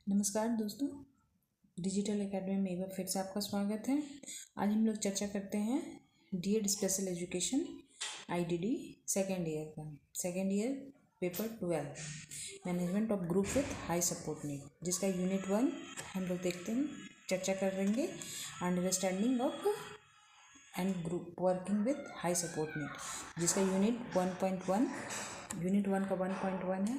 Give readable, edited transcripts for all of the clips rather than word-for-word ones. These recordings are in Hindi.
नमस्कार दोस्तों, डिजिटल एकेडमी में एक बार फिर से आपका स्वागत है। आज हम लोग चर्चा करते हैं DEd special education IDD second year paper 12 management of group with high support need, जिसका यूनिट 1 हम लोग देखते हैं, चर्चा करेंगे understanding of and group working with high support need, जिसका यूनिट 1.1 का 1.1 है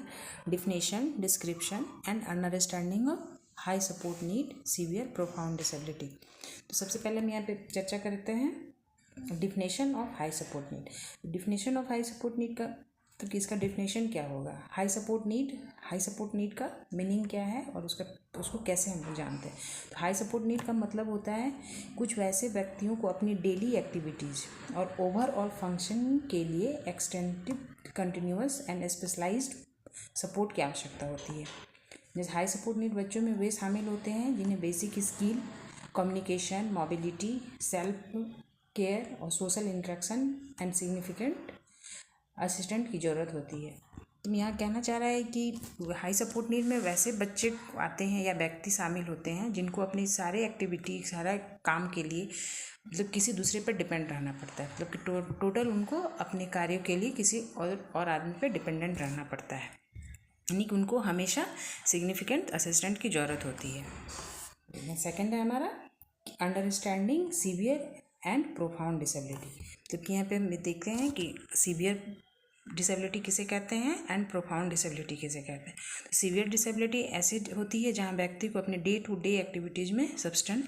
definition, description and understanding of high support need severe profound disability. तो सबसे पहले हम यहाँ पे चर्चा करते हैं definition of high support need. Definition of high support need का तो इसका डिफिनेशन क्या होगा? हाई सपोर्ट नीड का मीनिंग क्या है और उसको कैसे हम लोग जानते हैं? तो हाई सपोर्ट नीड का मतलब होता है कुछ वैसे व्यक्तियों को अपनी डेली एक्टिविटीज़ और ओवरऑल फंक्शन के लिए extensive, continuous and specialised support की आवश्यकता होती है। जैसे हाई सपोर्ट नीड बच्चों में वे शामिल होते हैं जिन्हें basic skill, communication, mobility, self care और social interaction and significant assistant की ज़रूरत होती है। तो यहाँ कहना चाह रहा है कि हाई सपोर्ट नीड में वैसे बच्चे आते हैं या व्यक्ति शामिल होते हैं जिनको अपनी सारे एक्टिविटी, सारा काम के लिए मतलब किसी दूसरे पर डिपेंड रहना पड़ता है। मतलब कि टोटल उनको अपने कार्यों के लिए किसी और आदमी पर डिपेंडेंट रहना पड़ता है, यानी कि उनको हमेशा सिग्निफिकेंट असिस्टेंट की ज़रूरत होती है। सेकेंड है हमारा understanding severe and profound disability. तो यहाँ पे हम देखते हैं कि सीवियर डिसेबिलिटी किसे कहते हैं एंड प्रोफाउंड डिसेबिलिटी किसे कहते हैं। तो सीवियर डिसेबिलिटी ऐसी होती है जहाँ व्यक्ति को अपने डे टू डे एक्टिविटीज़ में सब्सटेंस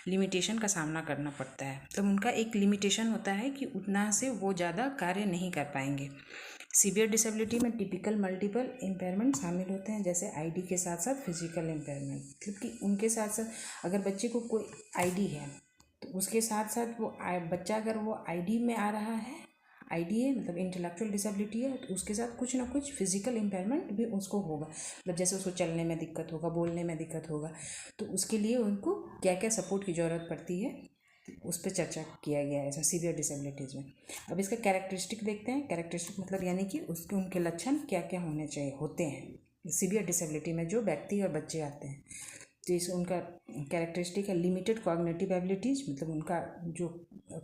लिमिटेशन का सामना करना पड़ता है। तो उनका एक लिमिटेशन होता है कि उतना से वो ज़्यादा कार्य नहीं कर पाएंगे। सीवियर डिसेबिलिटी में टिपिकल मल्टीपल इम्पेयरमेंट शामिल होते हैं, जैसे आईडी के साथ साथ फिजिकल इम्पेयरमेंट। मतलब कि उनके साथ साथ अगर बच्चे को कोई आईडी है तो उसके साथ साथ वो बच्चा अगर वो आईडी में आ रहा है, आईडी है मतलब इंटेलेक्चुअल डिसेबिलिटी है, तो उसके साथ कुछ ना कुछ फिजिकल इम्पेयरमेंट भी उसको होगा। मतलब जैसे उसको चलने में दिक्कत होगा, बोलने में दिक्कत होगा, तो उसके लिए उनको क्या क्या सपोर्ट की ज़रूरत पड़ती है उस पर चर्चा किया गया है सीवियर डिसेबिलिटीज़ में। अब इसका कैरेक्टरिस्टिक देखते हैं। कैरेक्टरिस्टिक मतलब यानी कि उनके लक्षण क्या क्या होते हैं सीवियर डिसेबिलिटी में जो व्यक्ति और बच्चे आते हैं। तो इस उनका कैरेक्टरिस्टिक है लिमिटेड कॉग्निटिव एबिलिटीज़, मतलब उनका जो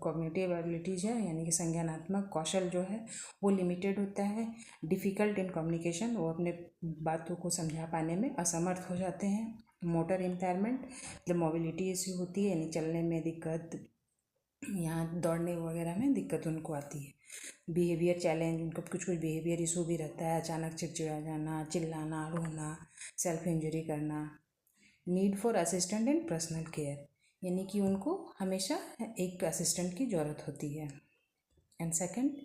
कॉग्निटिव एबिलिटीज़ है यानी कि संज्ञानात्मक कौशल जो है वो लिमिटेड होता है। डिफ़िकल्ट इन कम्युनिकेशन, वो अपने बातों को समझा पाने में असमर्थ हो जाते हैं। मोटर इम्पेयरमेंट मतलब मोबिलिटी इश्यू होती है, यानी चलने में दिक्कत, यहाँ दौड़ने वगैरह में दिक्कत उनको आती है। बिहेवियर चैलेंज, उनको कुछ बिहेवियर इशू भी रहता है, अचानक चिड़चिड़ा जाना, चिल्लाना, रोना, सेल्फ इंजरी करना। Need for assistant and personal care, यानी कि उनको हमेशा एक असिस्टेंट की ज़रूरत होती है। एंड सेकंड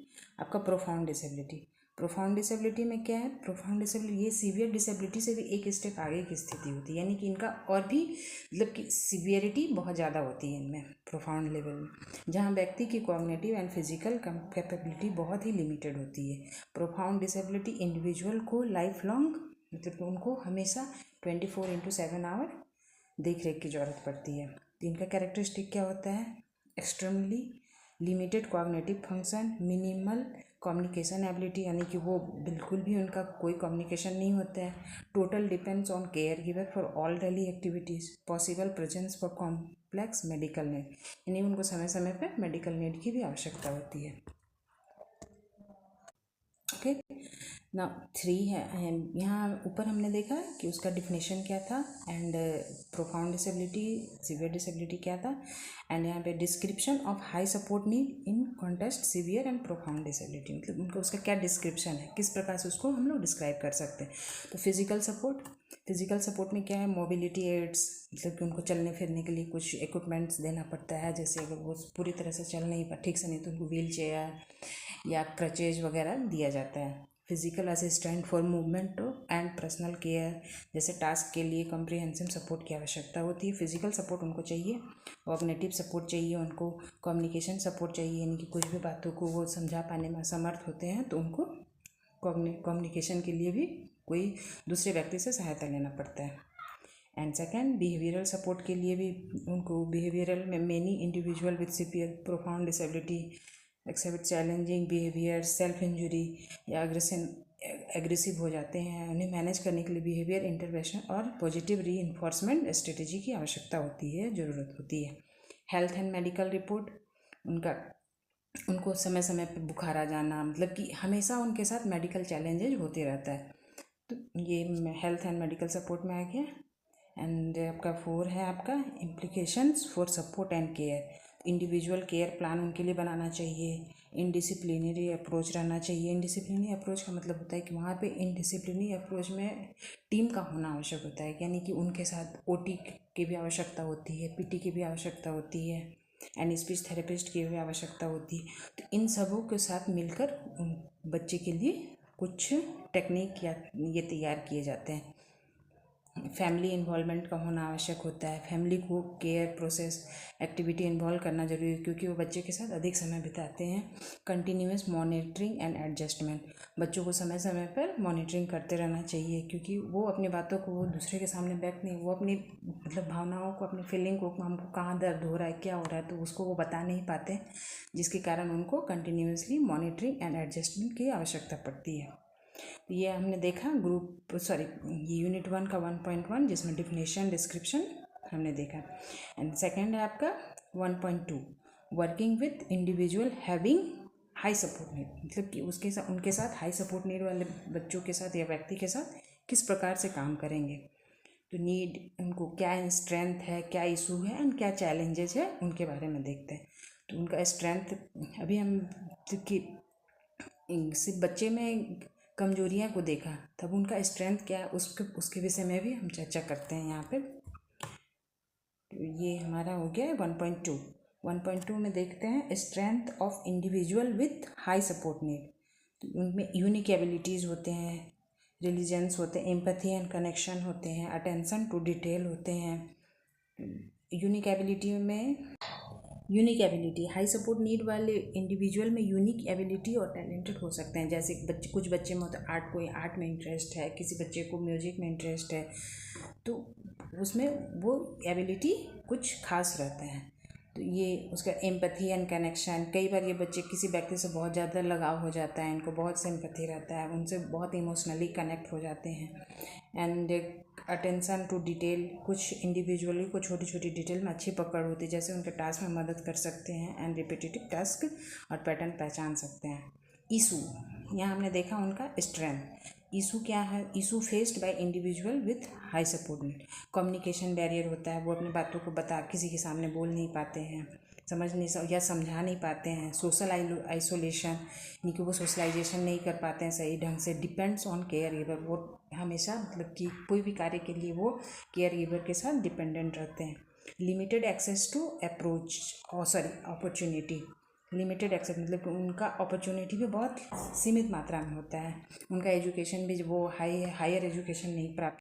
आपका प्रोफाउंड डिसेबिलिटी। प्रोफाउंड डिसेबिलिटी में क्या है? प्रोफाउंड डिसेबिलिटी ये सीवियर डिसेबिलिटी से भी एक स्टेप आगे की स्थिति होती है, यानी कि इनका और भी मतलब कि सीवियरिटी बहुत ज़्यादा होती है इनमें प्रोफाउंड लेवल में, जहाँ व्यक्ति की कॉग्निटिव एंड फिजिकल कैपेबिलिटी बहुत ही लिमिटेड होती है। प्रोफाउंड डिसेबिलिटी इंडिविजुअल को लाइफ लॉन्ग मतलब उनको हमेशा 24/7 आवर देख रेख की ज़रूरत पड़ती है। तो इनका कैरेक्टरिस्टिक क्या होता है? Extremely limited cognitive function, minimal communication ability, यानी कि वो बिल्कुल भी उनका कोई कम्युनिकेशन नहीं होता है। Total depends on care giver for all daily activities, possible presence for complex medical need, यानी उनको समय समय पर मेडिकल नीड की भी आवश्यकता होती है। ओके ना 3 है यहाँ ऊपर हमने देखा कि उसका डिफिनेशन क्या था and profound disability, severe disability क्या था, एंड यहाँ पे description of high support need in contest severe and profound disability, मतलब उनका उसका क्या डिस्क्रिप्शन है, किस प्रकार से उसको हम लोग डिस्क्राइब कर सकते हैं। तो फिजिकल सपोर्ट में क्या है? मोबिलिटी एड्स, मतलब कि उनको चलने फिरने के लिए कुछ इक्विपमेंट्स देना पड़ता है, जैसे अगर वो पूरी तरह से चल नहीं ठीक से नहीं तो उनको व्हील चेयर या क्रचेज वगैरह दिया जाता है। Physical assistant for movement and personal care, जैसे टास्क के लिए कॉम्प्रिहेंसिव सपोर्ट की आवश्यकता होती है। फिजिकल सपोर्ट उनको चाहिए, कॉग्निटिव सपोर्ट चाहिए उनको, कम्युनिकेशन सपोर्ट चाहिए, यानी कि कुछ भी बातों को वो समझा पाने में असमर्थ होते हैं तो उनको कम्युनिकेशन के लिए भी कोई दूसरे व्यक्ति से सहायता लेना पड़ता है। एंड सेकेंड बिहेवियरल सपोर्ट के लिए भी उनको बिहेवियरल में many individual with severe profound disability except challenging behaviour, self injury या एग्रेसिव हो जाते हैं, उन्हें मैनेज करने के लिए बिहेवियर इंटरवेंशन और पॉजिटिव रीइंफोर्समेंट स्ट्रेटेजी की आवश्यकता होती है, ज़रूरत होती है। हेल्थ एंड मेडिकल रिपोर्ट, उनको समय समय पर बुखार आ जाना, मतलब कि हमेशा उनके साथ मेडिकल चैलेंजेज होते रहता है। तो ये हेल्थ एंड मेडिकल सपोर्ट में आ गया। एंड आपका 4 है आपका implications for support and care. Individual care plan उनके लिए बनाना चाहिए। इनडिसिप्लिनरी अप्रोच रहना चाहिए। इनडिसिप्लिनरी अप्रोच का मतलब होता है कि वहाँ पे इनडिसिप्लिनरी अप्रोच में टीम का होना आवश्यक होता है, यानी कि उनके साथ ओटी की भी आवश्यकता होती है, पीटी की भी आवश्यकता होती है, एंड स्पीच थेरेपिस्ट की भी आवश्यकता होती है। तो इन सबों के साथ मिलकर बच्चे के लिए कुछ टेक्निक या ये तैयार किए जाते हैं। फैमिली इन्वॉल्वमेंट का होना आवश्यक होता है। फैमिली को केयर प्रोसेस एक्टिविटी इन्वॉल्व करना जरूरी है, क्योंकि वो बच्चे के साथ अधिक समय बिताते हैं। कंटिन्यूस मॉनिटरिंग एंड एडजस्टमेंट, बच्चों को समय समय पर मॉनिटरिंग करते रहना चाहिए, क्योंकि वो अपनी बातों को वो दूसरे के सामने व्यक्त नहीं, वो अपनी मतलब भावनाओं को, अपनी फीलिंग को, हमको कहाँ दर्द हो रहा है, क्या हो रहा है, तो उसको वो बता नहीं पाते, जिसके कारण उनको कंटिन्यूसली मॉनिटरिंग एंड एडजस्टमेंट की आवश्यकता पड़ती है। ये हमने देखा यूनिट 1 का 1.1, जिसमें डिफिनेशन डिस्क्रिप्शन हमने देखा। एंड सेकेंड है आपका 1.2 working with individual having high support need, मतलब कि उनके साथ हाई सपोर्ट नीड वाले बच्चों के साथ या व्यक्ति के साथ किस प्रकार से काम करेंगे। तो नीड, उनको क्या स्ट्रेंथ है, क्या इशू है एंड क्या चैलेंजेस है, उनके बारे में देखते हैं। तो उनका स्ट्रेंथ, अभी हम सिर्फ बच्चे में कमजोरियां को देखा, तब उनका स्ट्रेंथ क्या है उसके विषय में भी हम चर्चा करते हैं यहाँ पे। तो ये हमारा हो गया 1.2। 1.2 में देखते हैं strength of individual with high support need. तो उनमें यूनिक एबिलिटीज़ होते हैं, रिलीजेंस होते हैं, एम्पैथी एंड कनेक्शन होते हैं, अटेंशन टू डिटेल होते हैं। Unique ability, high support need वाले इंडिविजुअल में यूनिक एबिलिटी और टैलेंटेड हो सकते हैं। जैसे कुछ बच्चे में होता है कोई आर्ट में इंटरेस्ट है, किसी बच्चे को म्यूजिक में इंटरेस्ट है, तो उसमें वो एबिलिटी कुछ खास रहता है। तो ये उसका एम्पैथी एंड कनेक्शन, कई बार ये बच्चे किसी व्यक्ति से बहुत ज़्यादा लगाव हो जाता है, इनको बहुत सिंपैथी रहता है, उनसे बहुत इमोशनली कनेक्ट हो जाते हैं। एंड अटेंशन टू डिटेल, कुछ इंडिविजुअली को छोटी छोटी डिटेल में अच्छी पकड़ होती है, जैसे उनके टास्क में मदद कर सकते हैं एंड रिपीटेटिव टास्क और पैटर्न पहचान सकते हैं। इशू, यहाँ हमने देखा उनका स्ट्रेंथ। इशू क्या है? Issue faced by individual with high support need. Communication barrier होता है, वो अपनी बातों को किसी के सामने बोल नहीं पाते हैं, या समझा नहीं पाते हैं। सोशल आइसोलेशन, यानी कि वो सोशलाइजेशन नहीं कर पाते हैं सही ढंग से। डिपेंड्स ऑन केयर गिवर, वो हमेशा मतलब कि कोई भी कार्य के लिए वो केयर गिवर के साथ डिपेंडेंट रहते हैं। Limited access to opportunity, limited access मतलब कि उनका अपॉर्चुनिटी भी बहुत सीमित मात्रा में होता है। उनका एजुकेशन भी वो हायर एजुकेशन नहीं प्राप्त